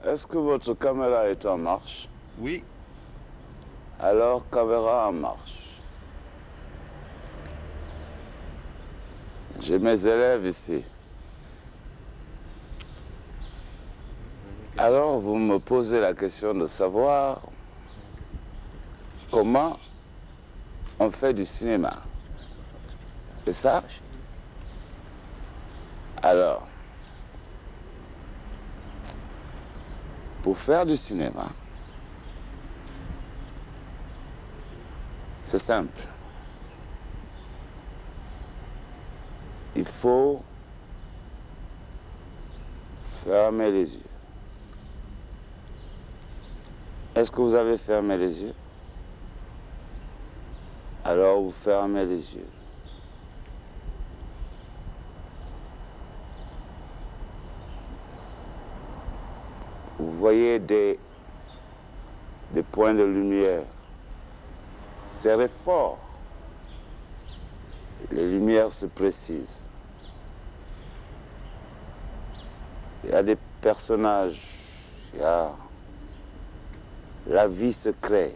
Est-ce que votre caméra est en marche? Oui. Alors, caméra en marche. J'ai mes élèves ici. Alors, vous me posez la question de savoir comment on fait du cinéma. C'est ça? Alors, pour faire du cinéma, c'est simple. Il faut fermer les yeux. Est-ce que vous avez fermé les yeux? Alors vous fermez les yeux. Vous voyez des points de lumière. Serrez fort. Les lumières se précisent. Il y a des personnages, il y a... La vie se crée.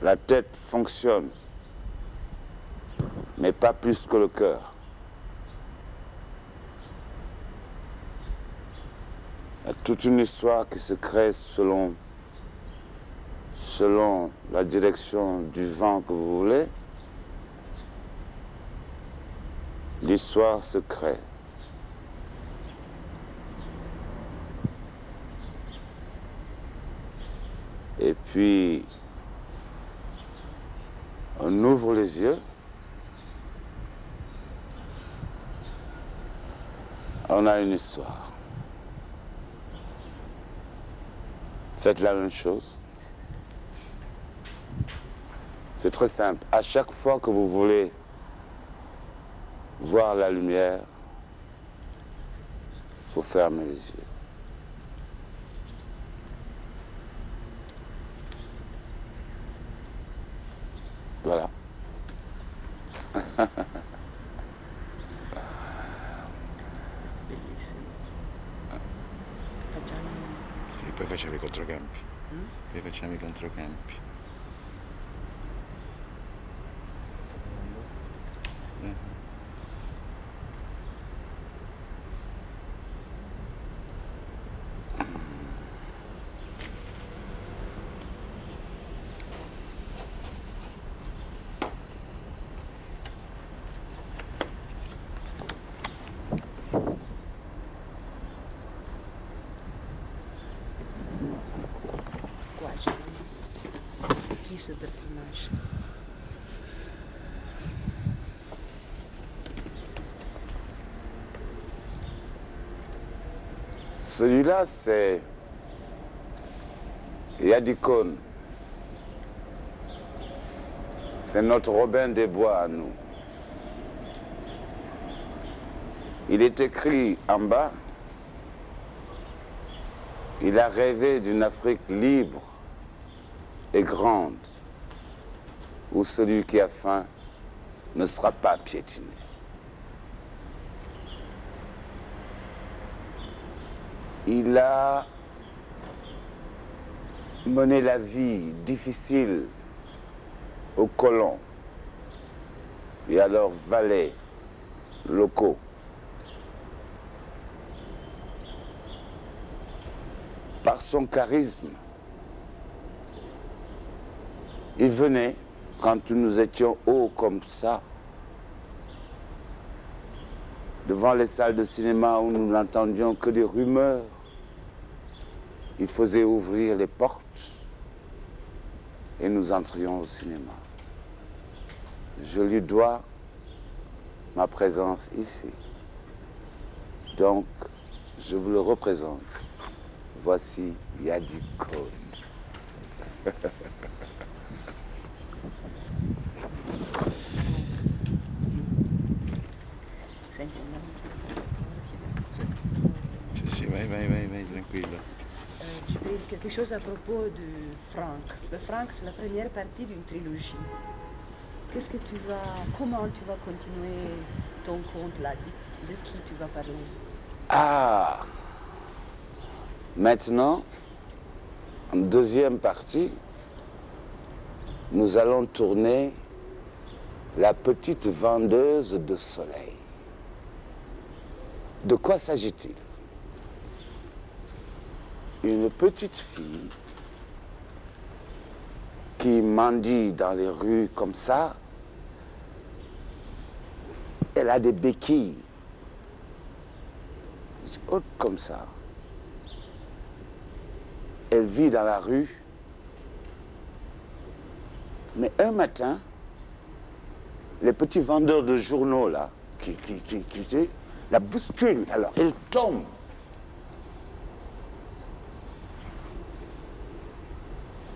La tête fonctionne, mais pas plus que le cœur. Il y a toute une histoire qui se crée selon la direction du vent que vous voulez. L'histoire se crée. Et puis, on ouvre les yeux. On a une histoire. Faites la même chose. C'est très simple. À chaque fois que vous voulez voir la lumière, il faut fermer les yeux. Voilà. E poi facevi i controcampi. Poi facciamo i controcampi. Qui ce personnage? Celui-là, c'est Yadikon. C'est notre Robin des Bois à nous. Il est écrit en bas, il a rêvé d'une Afrique libre et grande, où celui qui a faim ne sera pas piétiné. Il a mené la vie difficile aux colons et à leurs valets locaux. Par son charisme, il venait, quand nous étions hauts comme ça, devant les salles de cinéma où nous n'entendions que des rumeurs, il faisait ouvrir les portes et nous entrions au cinéma. Je lui dois ma présence ici. Donc, je vous le représente. Voici Yadikon. Sì, vai, tranquillo. Ci vedi che quelque chose à propos de Franck. Le Franck, c'est la première partie d'une trilogie. Comment tu vas continuer ton conte là? De qui tu vas parler? Ah, maintenant, en deuxième partie, nous allons tourner La petite vendeuse de soleil. De quoi s'agit-il? Une petite fille qui mendie dans les rues comme ça, elle a des béquilles, hautes comme ça. Elle vit dans la rue, mais un matin, les petits vendeurs de journaux là, qui la bousculent, alors elle tombe.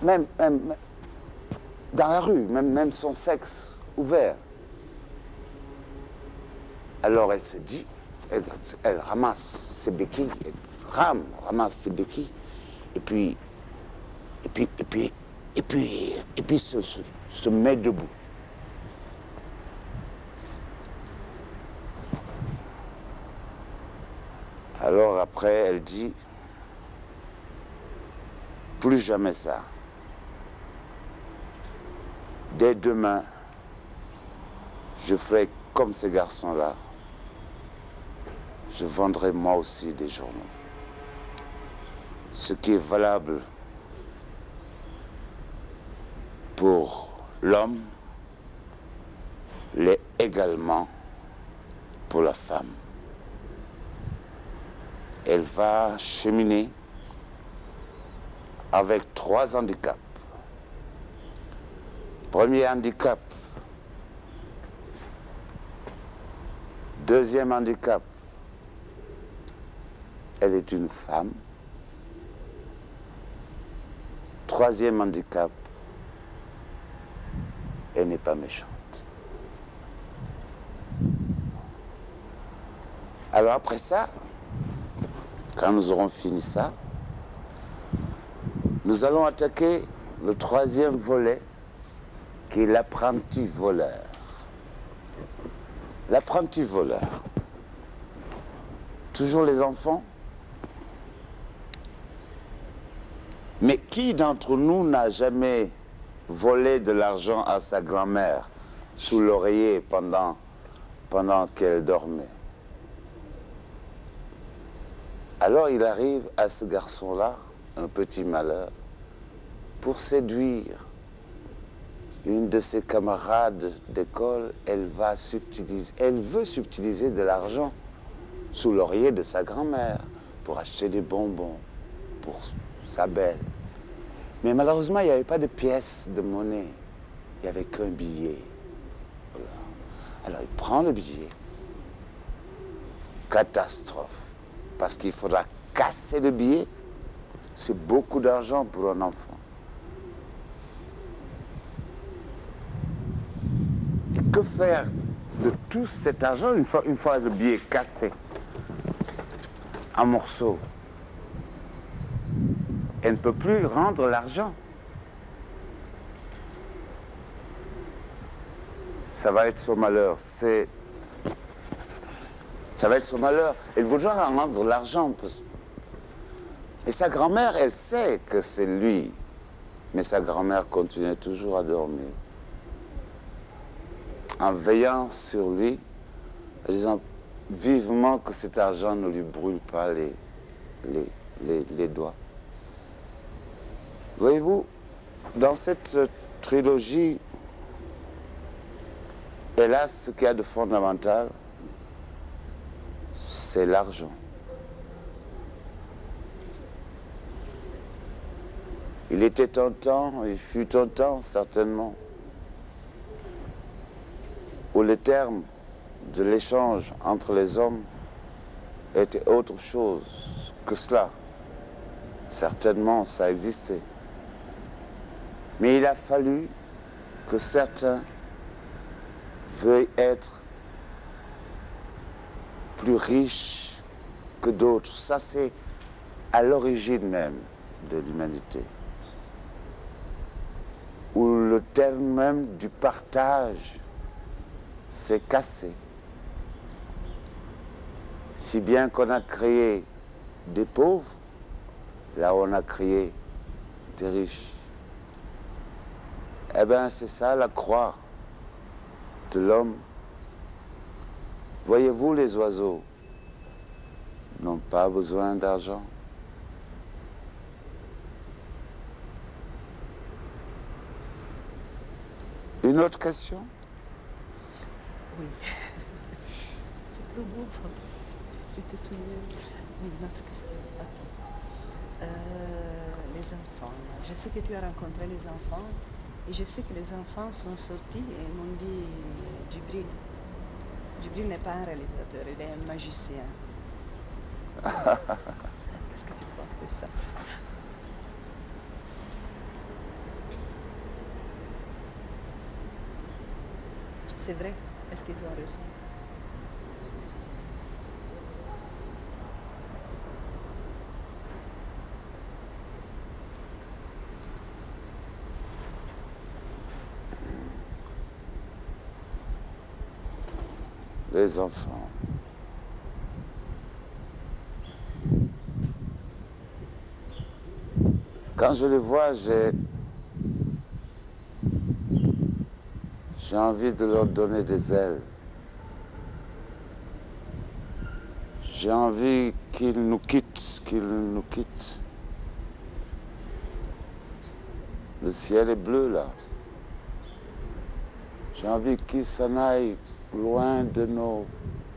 Même dans la rue, même son sexe ouvert. Alors elle se dit, elle ramasse ses béquilles, elle ramasse ses béquilles, et puis se met debout. Alors après, elle dit, plus jamais ça. Dès demain, je ferai comme ces garçons-là. Je vendrai moi aussi des journaux. Ce qui est valable pour l'homme l'est également pour la femme. Elle va cheminer avec 3 handicaps. Premier handicap. Deuxième handicap. Elle est une femme. Troisième handicap. Elle n'est pas méchante. Alors après ça, quand nous aurons fini ça, nous allons attaquer le 3e volet, qui est l'apprenti voleur. L'apprenti voleur. Toujours les enfants. Mais qui d'entre nous n'a jamais volé de l'argent à sa grand-mère sous l'oreiller pendant qu'elle dormait? Alors il arrive à ce garçon-là, un petit malheur, pour séduire une de ses camarades d'école. Elle veut subtiliser de l'argent sous l'oreiller de sa grand-mère pour acheter des bonbons pour sa belle. Mais malheureusement, il n'y avait pas de pièces de monnaie. Il n'y avait qu'un billet. Voilà. Alors il prend le billet. Catastrophe. Parce qu'il faudra casser le billet. C'est beaucoup d'argent pour un enfant. Et que faire de tout cet argent une fois le billet cassé en morceaux? Elle ne peut plus rendre l'argent. Ça va être son malheur. Ça va être son malheur. Elle voudra rendre l'argent. Et sa grand-mère, elle sait que c'est lui. Mais sa grand-mère continue toujours à dormir. En veillant sur lui, en disant vivement que cet argent ne lui brûle pas les doigts. Voyez-vous, dans cette trilogie, hélas, ce qu'il y a de fondamental, c'est l'argent. Il était un temps, il fut un temps certainement, où le terme de l'échange entre les hommes était autre chose que cela. Certainement, ça existait. Mais il a fallu que certains veuillent être plus riches que d'autres. Ça, c'est à l'origine même de l'humanité, où le terme même du partage s'est cassé, si bien qu'on a créé des pauvres, là où on a créé des riches. Eh bien, c'est ça la croix de l'homme. Voyez-vous, les oiseaux n'ont pas besoin d'argent. Une autre question? Oui. C'est trop beau. Je te souviens. Oui, une autre question. Attends. Les enfants. Je sais que tu as rencontré les enfants et je sais que les enfants sont sortis et m'ont dit Djibril. Djibril n'est pas un réalisateur, il est un magicien. Qu'est-ce que tu penses de ça? C'est vrai? Est-ce qu'ils ont raison? Les enfants. Quand je les vois, j'ai envie de leur donner des ailes. J'ai envie qu'ils nous quittent, Le ciel est bleu là. J'ai envie qu'ils s'en aillent loin de nos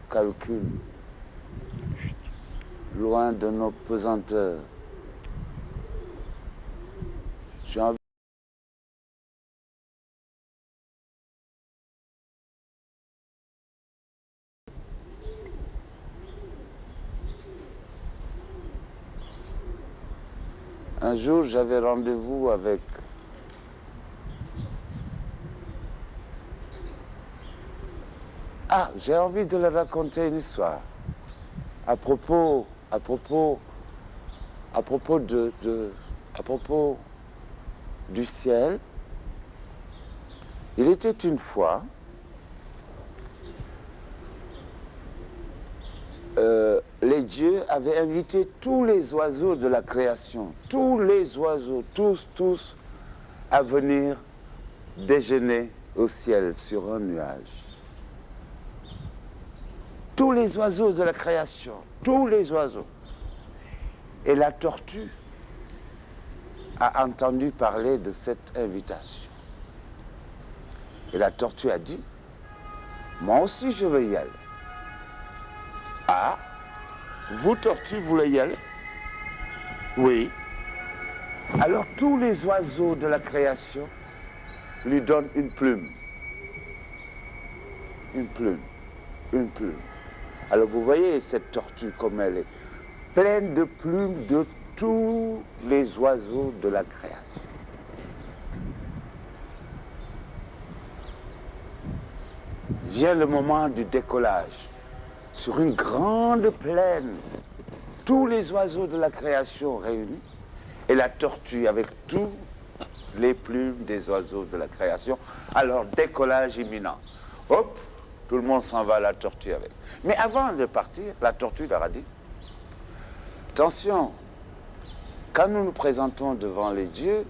calculs, loin de nos pesanteurs. J'ai envie. Un jour, j'avais rendez-vous avec j'ai envie de leur raconter une histoire à propos du ciel. Il était une fois les dieux avaient invité tous les oiseaux de la création, tous les oiseaux, tous, à venir déjeuner au ciel sur un nuage. Tous les oiseaux de la création, tous les oiseaux. Et la tortue a entendu parler de cette invitation. Et la tortue a dit, moi aussi je veux y aller. Ah, vous tortue, vous voulez y aller? Oui. Alors tous les oiseaux de la création lui donnent une plume. Une plume, une plume. Alors vous voyez cette tortue comme elle est, pleine de plumes de tous les oiseaux de la création. Vient le moment du décollage. Sur une grande plaine, tous les oiseaux de la création réunis, et la tortue avec tous les plumes des oiseaux de la création. Alors, décollage imminent. Hop, tout le monde s'en va, la tortue avec. Mais avant de partir, la tortue leur a dit, attention, quand nous nous présentons devant les dieux,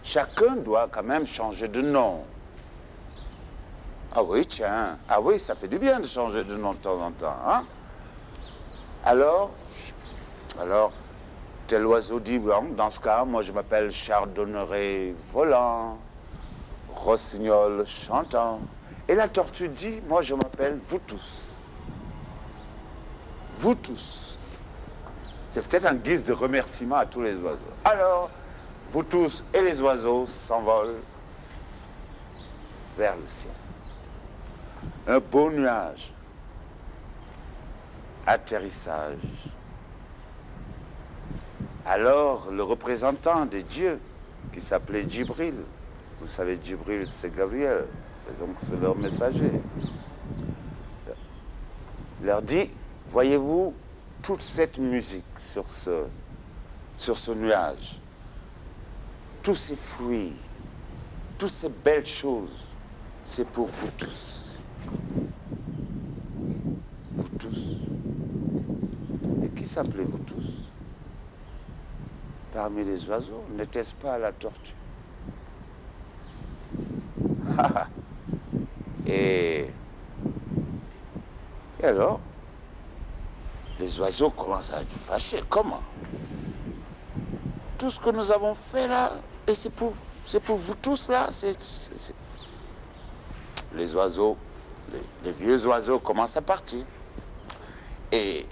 chacun doit quand même changer de nom. Ah oui, tiens, ah oui, ça fait du bien de changer de nom de temps en temps, hein? Alors, tel oiseau dit, bon, dans ce cas, moi je m'appelle Chardonneret volant, rossignol chantant. Et la tortue dit, moi je m'appelle vous tous. Vous tous. C'est peut-être un guise de remerciement à tous les oiseaux. Alors, vous tous et les oiseaux s'envolent vers le ciel. Un beau nuage. Atterrissage. Alors, le représentant des dieux, qui s'appelait Djibril, vous savez, Djibril, c'est Gabriel, donc c'est leur messager, leur dit, voyez-vous toute cette musique sur ce nuage, tous ces fruits, toutes ces belles choses, c'est pour vous tous. Vous tous. Et qui s'appelait vous tous? Parmi les oiseaux, n'était-ce pas la tortue? Et alors, les oiseaux commencent à être fâchés. Comment? Tout ce que nous avons fait là, et c'est pour vous tous là. Les oiseaux, les vieux oiseaux commencent à partir. Et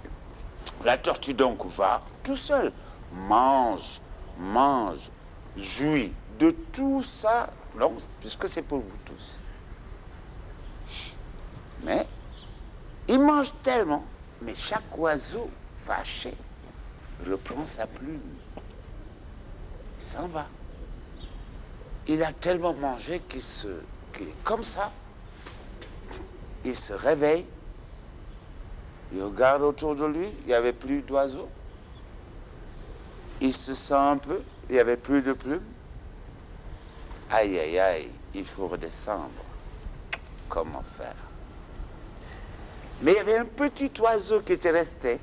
la tortue donc va tout seul, mange, jouit de tout ça, donc, puisque c'est pour vous tous. Mais il mange tellement, mais chaque oiseau fâché reprend sa plume. Il s'en va. Il a tellement mangé qu'il est comme ça. Il se réveille. Il regarde autour de lui. Il n'y avait plus d'oiseaux. Il se sent un peu. Il n'y avait plus de plumes. Aïe, aïe, aïe. Il faut redescendre. Comment faire? Mais il y avait un petit oiseau qui était resté.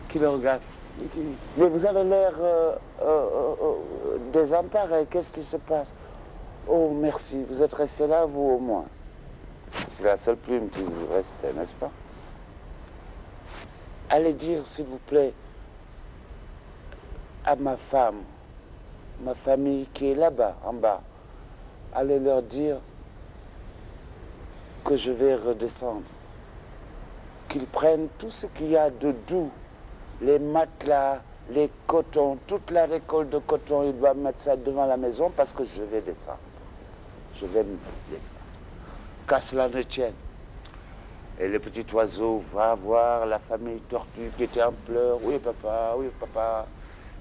Qui le regarde. Mais vous avez l'air désemparé, qu'est-ce qui se passe? Oh, merci, vous êtes resté là, vous au moins. C'est la seule plume qui vous restait, n'est-ce pas? Allez dire, s'il vous plaît, à ma femme, ma famille qui est là-bas, en bas, allez leur dire que je vais redescendre. Qu'ils prennent tout ce qu'il y a de doux, les matelas, les cotons, toute la récolte de coton, il doit mettre ça devant la maison parce que je vais descendre. Je vais descendre. Qu'à cela ne tienne. Et le petit oiseau va voir la famille tortue qui était en pleurs. Oui, papa,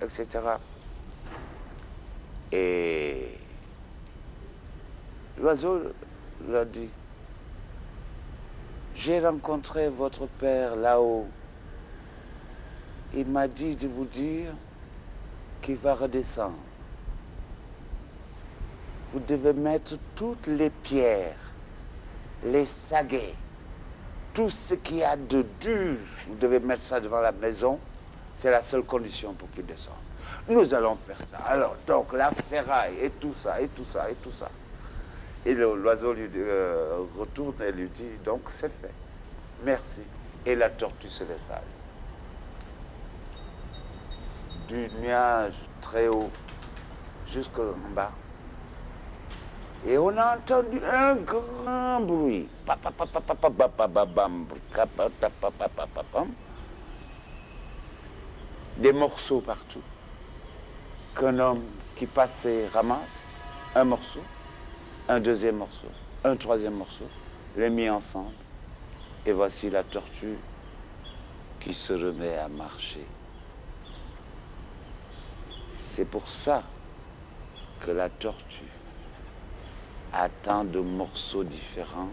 etc. Et l'oiseau leur dit, j'ai rencontré votre père là-haut. Il m'a dit de vous dire qu'il va redescendre. Vous devez mettre toutes les pierres, les saguets, tout ce qu'il y a de dur, vous devez mettre ça devant la maison. C'est la seule condition pour qu'il descende. Nous allons faire ça. Alors, donc, la ferraille et tout ça, et tout ça, et tout ça. Et l'oiseau lui retourne et lui dit, donc c'est fait. Merci. Et la tortue se laisse aller. Du nuage très haut jusqu'en bas. Et on a entendu un grand bruit. Des morceaux partout. Qu'un homme qui passait ramasse un morceau, un deuxième morceau, un troisième morceau, les mit ensemble. Et voici la tortue qui se remet à marcher. C'est pour ça que la tortue a tant de morceaux différents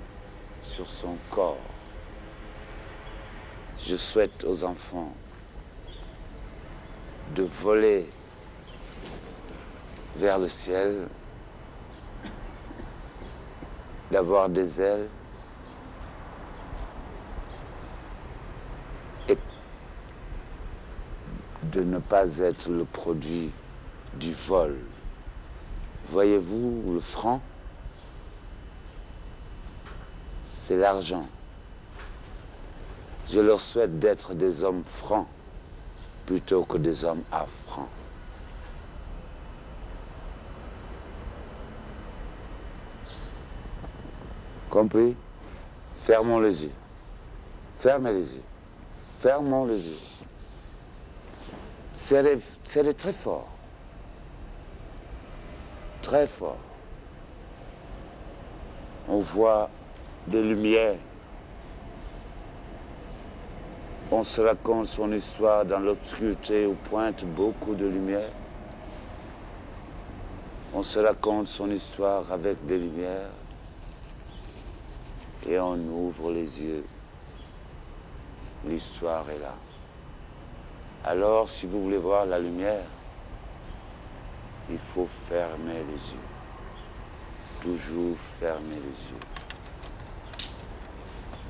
sur son corps. Je souhaite aux enfants de voler vers le ciel, d'avoir des ailes et de ne pas être le produit du vol. Voyez-vous le franc? C'est l'argent. Je leur souhaite d'être des hommes francs plutôt que des hommes à francs. Compris? Fermons les yeux. Fermez les yeux. Fermons les yeux. Serrez très fort. Très fort. On voit des lumières. On se raconte son histoire dans l'obscurité où pointe beaucoup de lumière. On se raconte son histoire avec des lumières. Et on ouvre les yeux. L'histoire est là. Alors, si vous voulez voir la lumière, il faut fermer les yeux. Toujours fermer les yeux.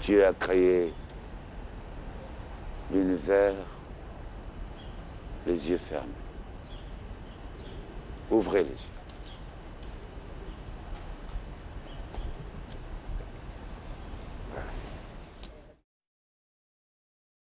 Dieu a créé l'univers, les yeux fermés. Ouvrez les yeux.